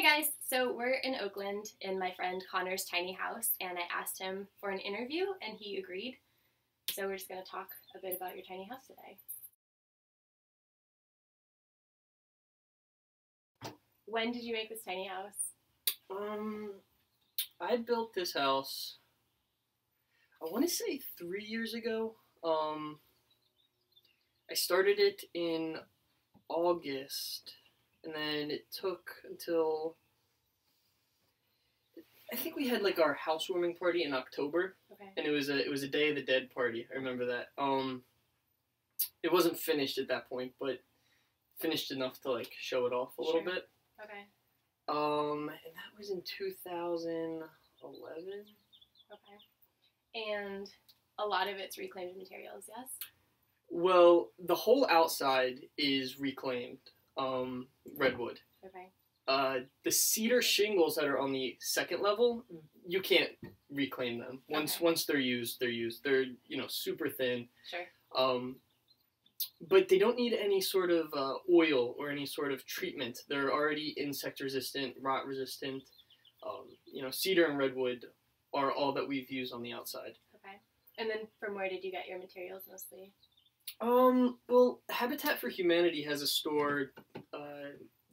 Hey guys, so we're in Oakland in my friend Connor's tiny house, and I asked him for an interview and he agreed. So we're just going to talk a bit about your tiny house today. When did you make this tiny house? I built this house, I want to say 3 years ago. I started it in August, and then it took until, I think we had like our housewarming party in October, Okay. and it was a Day of the Dead party. I remember that. It wasn't finished at that point, but finished enough to like show it off a little bit. Okay. And that was in 2011. Okay. And a lot of it's reclaimed materials, yes? Well, the whole outside is reclaimed redwood. Okay. The cedar shingles that are on the second level, you can't reclaim them. Once they're used, they're used. They're super thin. Sure. But they don't need any sort of oil or any sort of treatment. They're already insect resistant, rot resistant. Cedar and redwood are all that we've used on the outside. Okay. And then from where did you get your materials mostly? Well, Habitat for Humanity has a store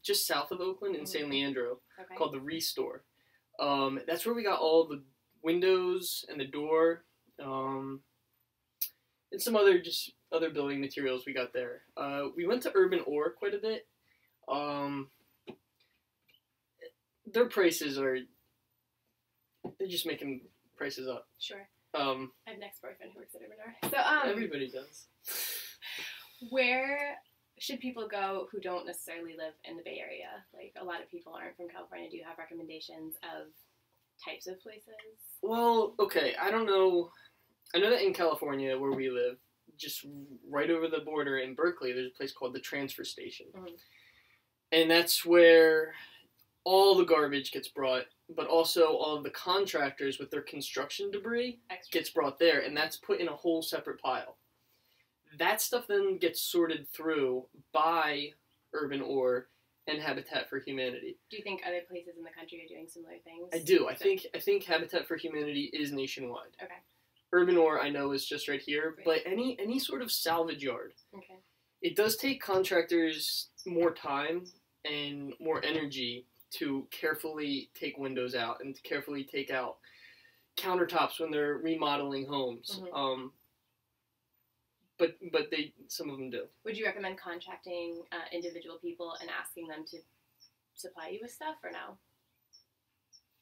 just south of Oakland in San Leandro called the Restore. That's where we got all the windows and the door, and some other building materials we got there. We went to Urban Ore quite a bit. Their prices they're just making prices up. Sure. I have an ex-boyfriend who works at Urban Ore. So, everybody does. Where should people go who don't necessarily live in the Bay Area? Like, a lot of people aren't from California. Do you have recommendations of types of places? Well, okay, I don't know. I know that in California, where we live, just right over the border in Berkeley, there's a place called the Transfer Station. Mm-hmm. And that's where all the garbage gets brought, but also all of the contractors with their construction debris gets brought there, and that's put in a whole separate pile. That stuff then gets sorted through by Urban Ore and Habitat for Humanity. Do you think other places in the country are doing similar things? I do. I think Habitat for Humanity is nationwide. Okay. Urban Ore, I know, is just right here, right. But any sort of salvage yard. Okay. It does take contractors more time and more energy to carefully take windows out and to carefully take out countertops when they're remodeling homes. Mm-hmm. But some of them do. Would you recommend contacting individual people and asking them to supply you with stuff, or no?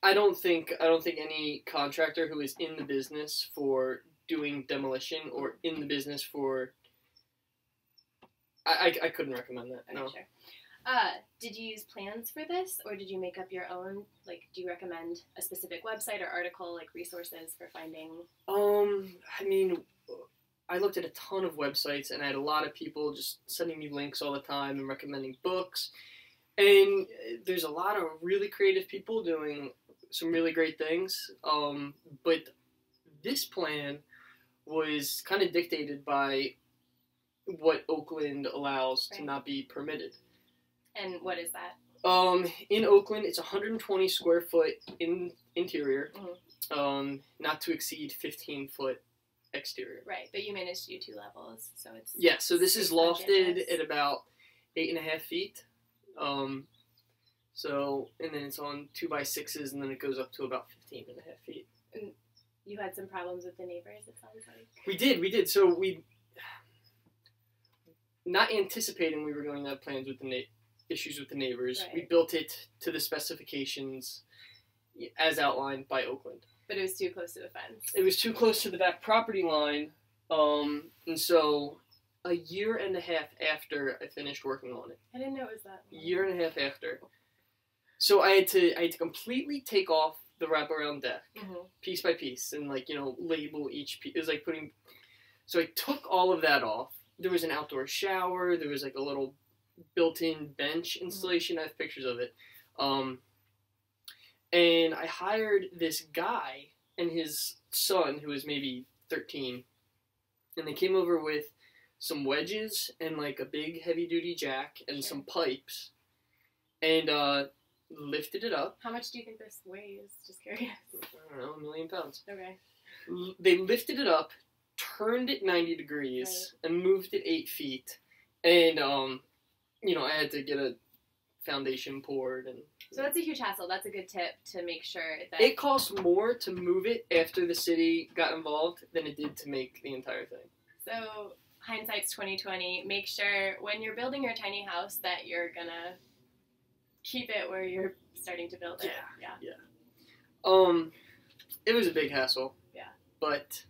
I don't think any contractor who is in the business for doing demolition or in the business for I couldn't recommend that. Okay, no. Sure. Did you use plans for this, or did you make up your own? Like, do you recommend a specific website or article, like resources for finding? I mean, I looked at a ton of websites, and I had a lot of people just sending me links all the time and recommending books. And there's a lot of really creative people doing some really great things. But this plan was kind of dictated by what Oakland allows to not be permitted. And what is that? In Oakland, it's 120 square foot interior, not to exceed 15 foot exterior. Right, but you managed to do 2 levels, so it's... Yeah, so this is lofted at about 8.5 feet. And then it's on 2x6s, and then it goes up to about 15.5 feet. And you had some problems with the neighbors, it sounds like. We did. So not anticipating we were going to have plans with issues with the neighbors. Right. We built it to the specifications as outlined by Oakland. But it was too close to the fence. It was too close to the back property line, and so a year and a half after I finished working on it. I didn't know it was that long. Year and a half after. So I had to completely take off the wraparound deck, piece by piece, and label each piece. It was like putting. So I took all of that off. There was an outdoor shower. There was like a little built-in bench installation. I have pictures of it. And I hired this guy and his son, who was maybe 13, and they came over with some wedges and like a big heavy-duty jack and some pipes. And lifted it up. How much do you think this weighs? Just curious. I don't know, 1 million pounds. Okay. They lifted it up, turned it 90 degrees, and moved it 8 feet. And, I had to get a foundation poured. And So that's a huge hassle. That's a good tip to make sure that... It costs more to move it after the city got involved than it did to make the entire thing. So, hindsight's 2020. Make sure when you're building your tiny house that you're gonna keep it where you're starting to build it. Yeah. It was a big hassle. Yeah. But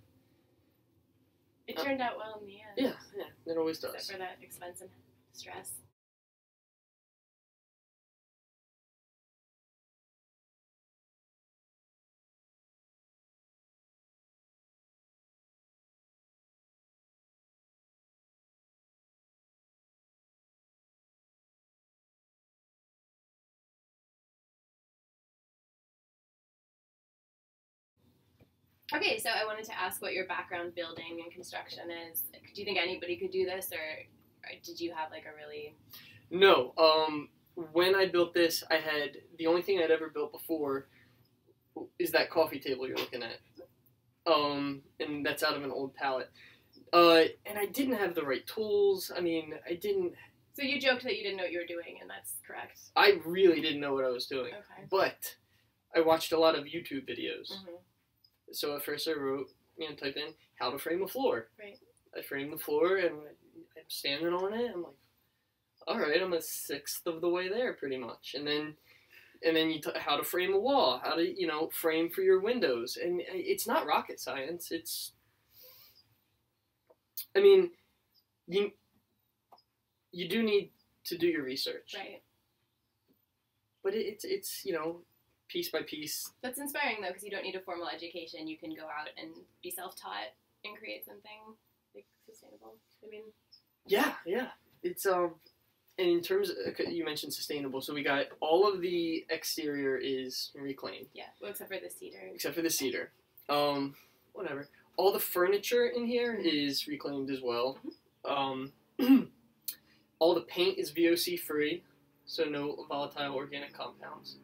it turned out well in the end. Yeah, it always does. Except for that expense and stress. Okay, so I wanted to ask what your background building and construction is. Do you think anybody could do this, or did you have like a really... No. When I built this, I had the only thing I'd ever built before is that coffee table you're looking at. And that's out of an old pallet. And I didn't have the right tools. I mean, I didn't... So you joked that you didn't know what you were doing, and that's correct. I really didn't know what I was doing. Okay. But I watched a lot of YouTube videos. Mm-hmm. So at first I wrote, typed in how to frame a floor. Right. I framed the floor and I'm standing on it. I'm like, all right, I'm a sixth of the way there pretty much. And then how to frame a wall, how to, frame for your windows. And it's not rocket science. You do need to do your research. Right. But it's piece by piece. That's inspiring, though, because you don't need a formal education. You can go out and be self-taught and create something like sustainable. I mean... Yeah. It's, and in terms of, you mentioned sustainable, so we got all of the exterior is reclaimed. Yeah, well, except for the cedar. Whatever. All the furniture in here is reclaimed as well. Mm-hmm. All the paint is VOC free, so no volatile organic compounds.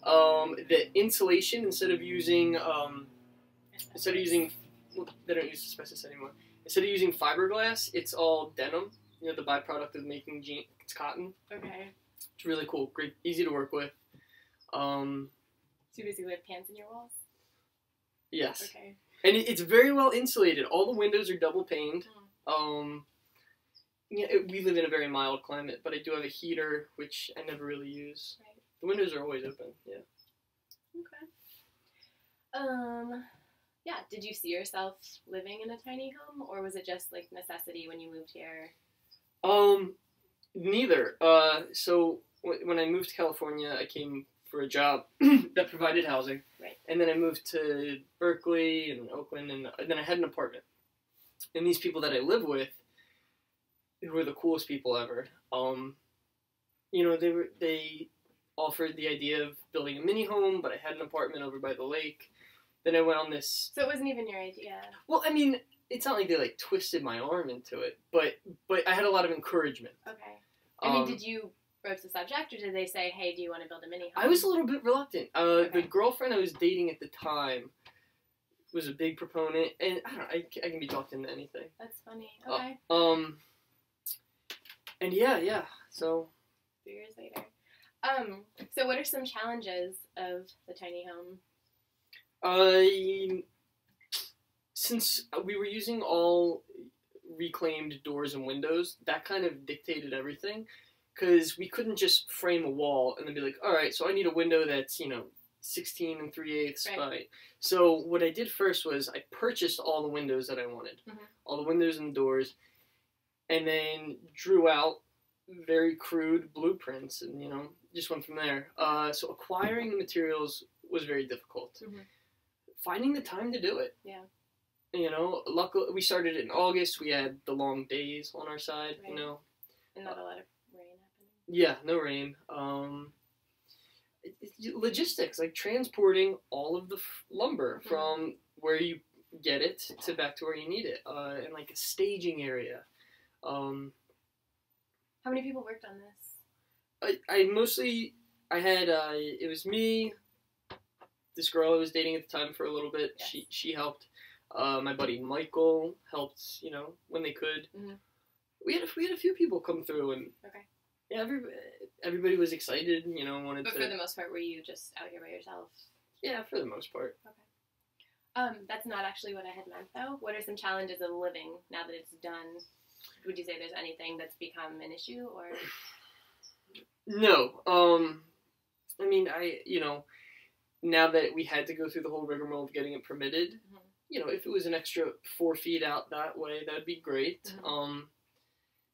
The insulation, instead of using, they don't use asbestos anymore. Instead of using fiberglass, it's all denim. The byproduct of making jeans. It's cotton. Okay. It's really cool. Great, easy to work with. So you basically have pants in your walls? Yes. Okay. And it's very well insulated. All the windows are double paned. We live in a very mild climate, but I do have a heater, which I never really use. Right. The windows are always open. Yeah. Okay. Yeah. Did you see yourself living in a tiny home, or was it just like necessity when you moved here? Neither. So when I moved to California, I came for a job that provided housing. Right. And then I moved to Berkeley and Oakland, and then I had an apartment. And these people that I live with, who were the coolest people ever, they offered the idea of building a mini home, but I had an apartment over by the lake. Then I went on this... So it wasn't even your idea. Well, I mean, it's not like they twisted my arm into it, but I had a lot of encouragement. Okay. Did you broach the subject, or did they say, hey, do you want to build a mini home? I was a little bit reluctant. Okay. The girlfriend I was dating at the time was a big proponent, and I don't know, I can be talked into anything. That's funny. Okay. And yeah, so... 2 years later. So what are some challenges of the tiny home? Since we were using all reclaimed doors and windows, that kind of dictated everything, because we couldn't just frame a wall and then be like, all right, so I need a window that's 16 3/8 Right. by. So what I did first was I purchased all the windows that I wanted, all the windows and doors, and then drew out very crude blueprints, and just went from there. So acquiring the materials was very difficult. Finding the time to do it. Yeah. Luckily we started it in August. We had the long days on our side. Right. And not a lot of rain happening. Yeah, no rain. Logistics, like transporting all of the lumber from where you get it to back to where you need it, and like a staging area. How many people worked on this? I had it was me, this girl I was dating at the time for a little bit. Yes. She helped. My buddy Michael helped. When they could. Mm-hmm. We had a few people come through, and Okay. yeah, everybody was excited. Wanted But to. for the most part, were you just out here by yourself? Yeah, for the most part. That's not actually what I had meant, though. What are some challenges of living now that it's done? Would you say there's anything that's become an issue, or? No. I mean, now that we had to go through the whole rigmarole of getting it permitted, if it was an extra 4 feet out that way, that'd be great. Mm-hmm.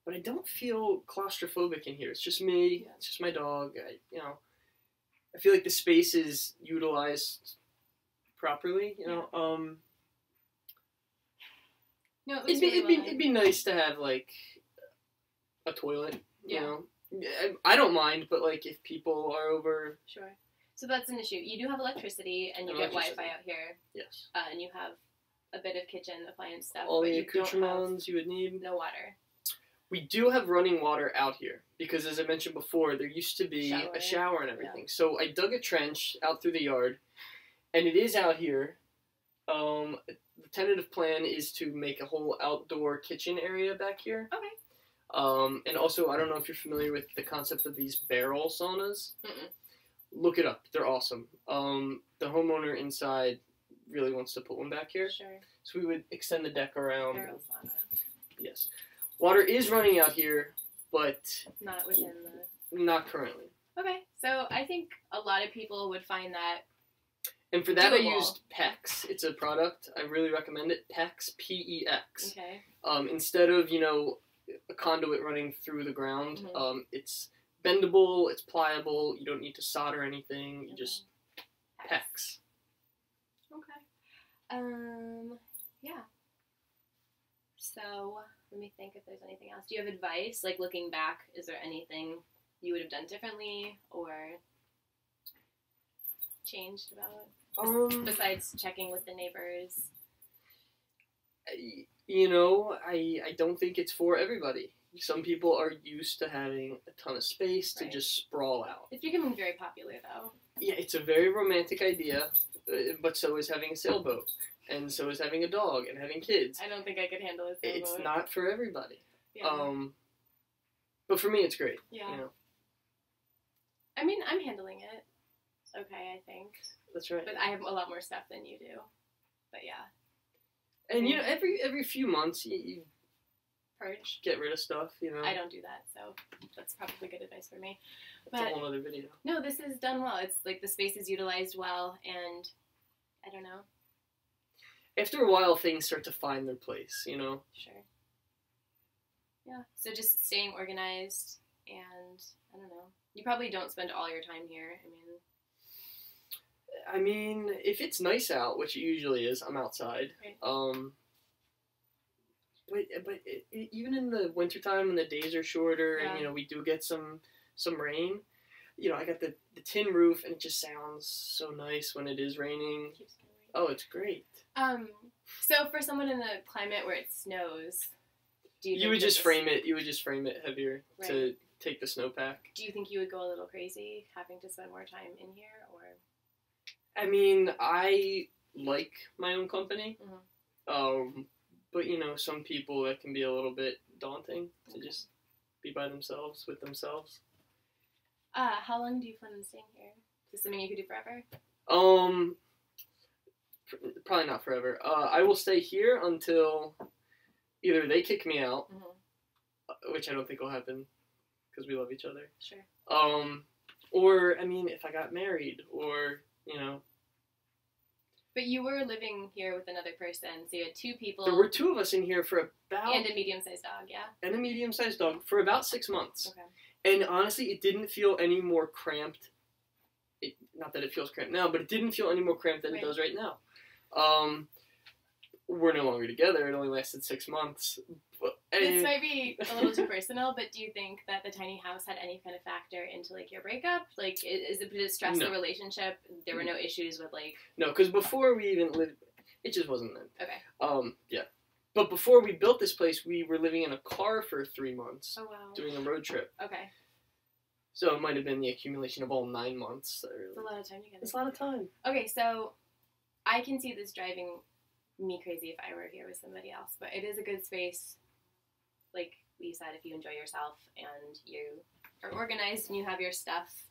But I don't feel claustrophobic in here. It's just me. Yeah. It's just my dog. I feel like the space is utilized properly. No, it looks It'd be nice to have like a toilet. Yeah. I don't mind, but like if people are over. Sure. So that's an issue. You do have electricity, and you get Wi-Fi out here. Yes. And you have a bit of kitchen appliance stuff. All but the you don't accoutrements you would need. have no water. We do have running water out here because, as I mentioned before, there used to be Shower. a shower and everything. So I dug a trench out through the yard, and it is out here. The tentative plan is to make a whole outdoor kitchen area back here. Okay. And also, I don't know if you're familiar with the concept of these barrel saunas. Mm-mm. Look it up. They're awesome. The homeowner inside really wants to put one back here. Sure. So we would extend the deck around. Barrel sauna. Yes. Water is running out here, but Not within the. not currently. Okay. So I think a lot of people would find that. And for that, I Doable. used PEX. It's a product. I really recommend it. PEX, P-E-X. Okay. Instead of, a conduit running through the ground, Mhm. it's bendable, it's pliable, you don't need to solder anything, you just PEX. Okay. Yeah. So, let me think if there's anything else. Do you have advice? Like, looking back, is there anything you would have done differently or changed about it? Besides checking with the neighbors? I don't think it's for everybody. Some people are used to having a ton of space to Right. just sprawl out. It's becoming very popular, though. Yeah, it's a very romantic idea, but so is having a sailboat, and so is having a dog and having kids. I don't think I could handle a sailboat. It's not for everybody. Yeah. But for me, it's great. Yeah. I mean, I'm handling it okay, I think. That's right. But I have a lot more stuff than you do. But yeah. And every few months you Purge. get rid of stuff. I don't do that, so that's probably good advice for me. That's But a whole other video. no, this is done well. It's like the space is utilized well, and I don't know. After a while, things start to find their place. Sure. Yeah. So just staying organized, and I don't know. You probably don't spend all your time here. I mean, if it's nice out, which it usually is, I'm outside. Right. But even in the wintertime when the days are shorter and Yeah. we do get some rain, I got the tin roof and it just sounds so nice when it is raining. Keeps going. Oh, it's great. So for someone in a climate where it snows, do you? You think would that just this- frame it. You would just frame it heavier to Right. take the snowpack. Do you think you would go a little crazy having to spend more time in here, or? I mean, I like my own company. Mhm. But some people that can be a little bit daunting to just be by themselves with themselves. How long do you plan on staying here? Is this something you could do forever? Probably not forever. I will stay here until either they kick me out, which I don't think will happen because we love each other. Sure. Or if I got married, or But you were living here with another person, so you had two people. there were two of us in here for about and a medium-sized dog, yeah. and a medium-sized dog for about 6 months. Okay. And honestly, it didn't feel any more cramped. Not that it feels cramped now, but it didn't feel any more cramped than it does right now. We're no longer together. It only lasted 6 months. This might be a little too personal, but do you think that the tiny house had any kind of factor into your breakup? Did it stress the relationship? There were no issues with No, because before we even lived, it just wasn't then. Okay. Yeah. But before we built this place, we were living in a car for 3 months. Oh wow. Doing a road trip. Okay. So it might have been the accumulation of all 9 months. It's a lot of time together. It's a lot of time. Okay, so I can see this driving me crazy if I were here with somebody else, but it is a good space. Like you said, if you enjoy yourself and you are organized and you have your stuff.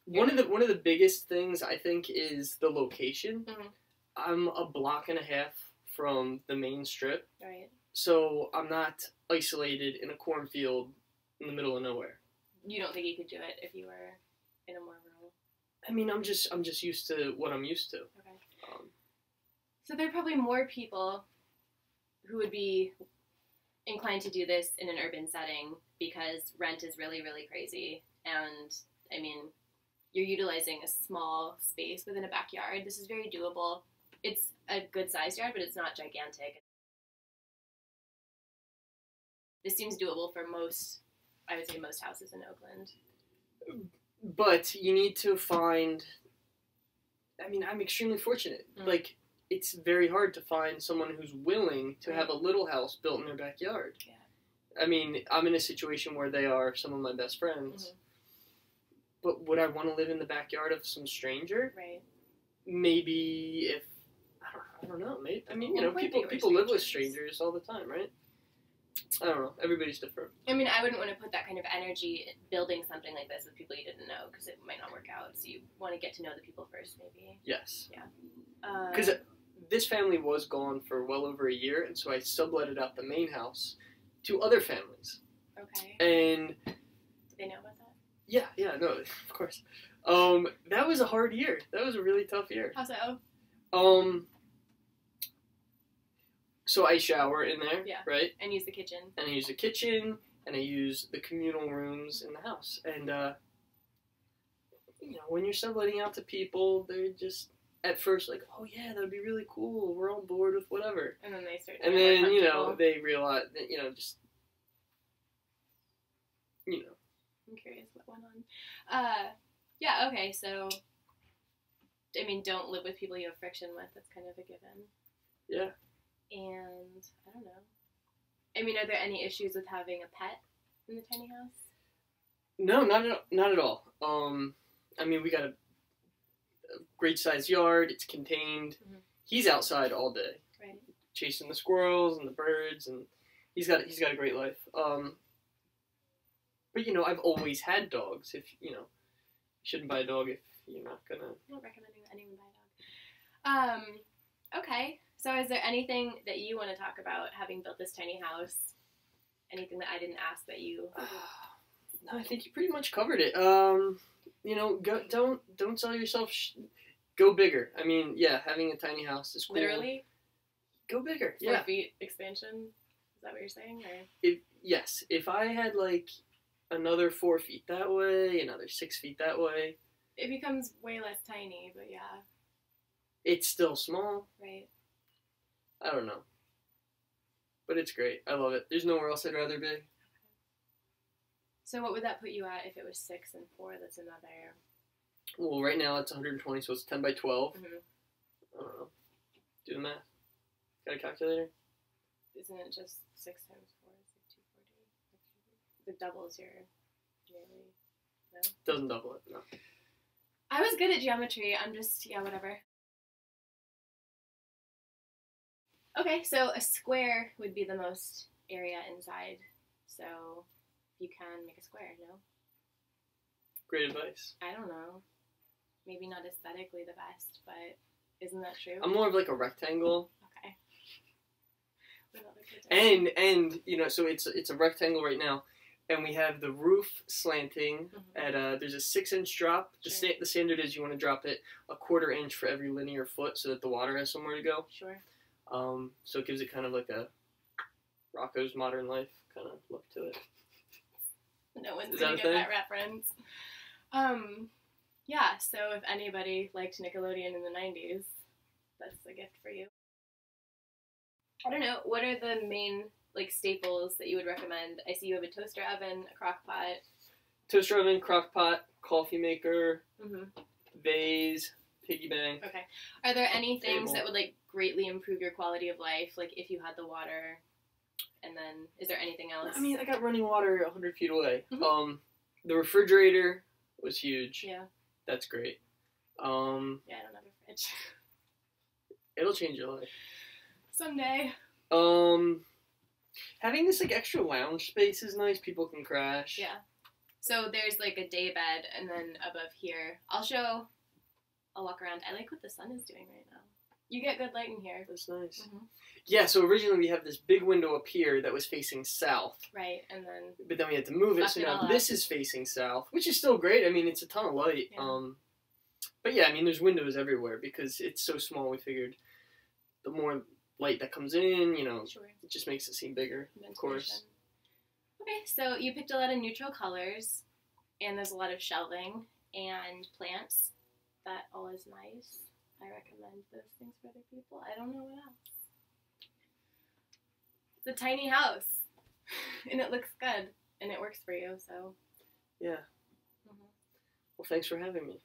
One of the biggest things I think is the location. Mhm. I'm a block and a half from the main strip, Right. so I'm not isolated in a cornfield in the middle of nowhere. You don't think you could do it if you were in a more rural? I mean, I'm just used to what I'm used to. Okay. So there are probably more people who would be inclined to do this in an urban setting because rent is really, really crazy. And, I mean, you're utilizing a small space within a backyard. This is very doable. It's a good sized yard, but it's not gigantic. This seems doable for most, I would say most houses in Oakland. But you need to find. I mean, I'm extremely fortunate. Like, it's very hard to find someone who's willing to have a little house built in their backyard. Yeah. I mean, I'm in a situation where they are some of my best friends. But would I want to live in the backyard of some stranger? Right. Maybe if I don't know. Maybe I mean, Well, people live with strangers all the time, right? I don't know. Everybody's different. I mean, I wouldn't want to put that kind of energy in building something like this with people you didn't know because it might not work out. So you want to get to know the people first, maybe. Yes. Yeah. Because this family was gone for well over a year, and so I subletted out the main house to other families. Okay. And Do they know about that? yeah, no, of course. That was a hard year. That was a really tough year. How so? So I shower in there, Yeah. right? And use the kitchen. And I use the kitchen, and I use the communal rooms in the house. And, when you're subletting out to people, they're just, at first, like, oh, yeah, that'd be really cool. We're on board with whatever. And then they start. And then, they realize that, I'm curious what went on. Yeah. Okay. So, I mean, don't live with people you have friction with. That's kind of a given. Yeah. And I don't know. I mean, are there any issues with having a pet in the tiny house? No, not at all. I mean, we got a great sized yard. It's contained. Mhm. He's outside all day, Right. chasing the squirrels and the birds, and he's got a great life. But I've always had dogs. If you shouldn't buy a dog if you're not gonna. I'm not recommending that anyone buy a dog. Okay. So is there anything that you want to talk about having built this tiny house? Anything that I didn't ask that you... No, I think you pretty much covered it. Don't sell yourself. Go bigger. I mean, yeah, having a tiny house is cool. Literally? Go bigger. 4 feet expansion? Is that what you're saying? Or? Yes. If I had like another 4 feet that way, another 6 feet that way. It becomes way less tiny, but yeah. It's still small. Right. I don't know. But it's great. I love it. There's nowhere else I'd rather be. So what would that put you at if it was 6 and 4? That's another... Well, right now it's 120, so it's 10 by 12. Mm-hmm. I don't know. Do the math. Got a calculator? Isn't it just 6 times 4 is like 240? It doubles your nearly... No? Doesn't double it, no. I was good at geometry. I'm just... Yeah, whatever. Okay, so a square would be the most area inside. So you can make a square, no? Great advice. I don't know. Maybe not aesthetically the best, but isn't that true? I'm more of like a rectangle. Okay. What about the kitchen? And so it's a rectangle right now, and we have the roof slanting Mhm. at there's a 6-inch drop. Sure. The standard is you want to drop it a 1/4 inch for every linear foot so that the water has somewhere to go. Sure. So it gives it kind of like a Rocco's Modern Life kind of look to it. No one's Is gonna that a get thing? that reference. Yeah, so if anybody liked Nickelodeon in the 90s, that's a gift for you. I don't know, what are the main staples that you would recommend? I see you have a toaster oven, a crock pot. Toaster oven, crock pot, coffee maker, Mm-hmm. vase, piggy bank. Okay. Are there any things Table. that would greatly improve your quality of life, if you had the water? And then, is there anything else? I mean, I got running water 100 feet away. Mhm. The refrigerator was huge. Yeah. That's great. Yeah, I don't have a fridge. It'll change your life. Someday. Having this like extra lounge space is nice. People can crash. Yeah. So there's like a day bed, and then above here, I'll walk around. I like what the sun is doing right now. You get good light in here. That's nice. Mm-hmm. Yeah, so originally we have this big window up here that was facing south. Right, and then... But then we had to move it, so now this is facing south, which is still great. I mean, it's a ton of light. Yeah. But yeah, I mean, there's windows everywhere because it's so small. We figured the more light that comes in, you know, Sure. it just makes it seem bigger, of course. Okay, so you picked a lot of neutral colors, and there's a lot of shelving and plants. That all is nice. I recommend those things for other people. I don't know what else. It's a tiny house, and it looks good, and it works for you, so. Yeah. Mm-hmm. Well, thanks for having me.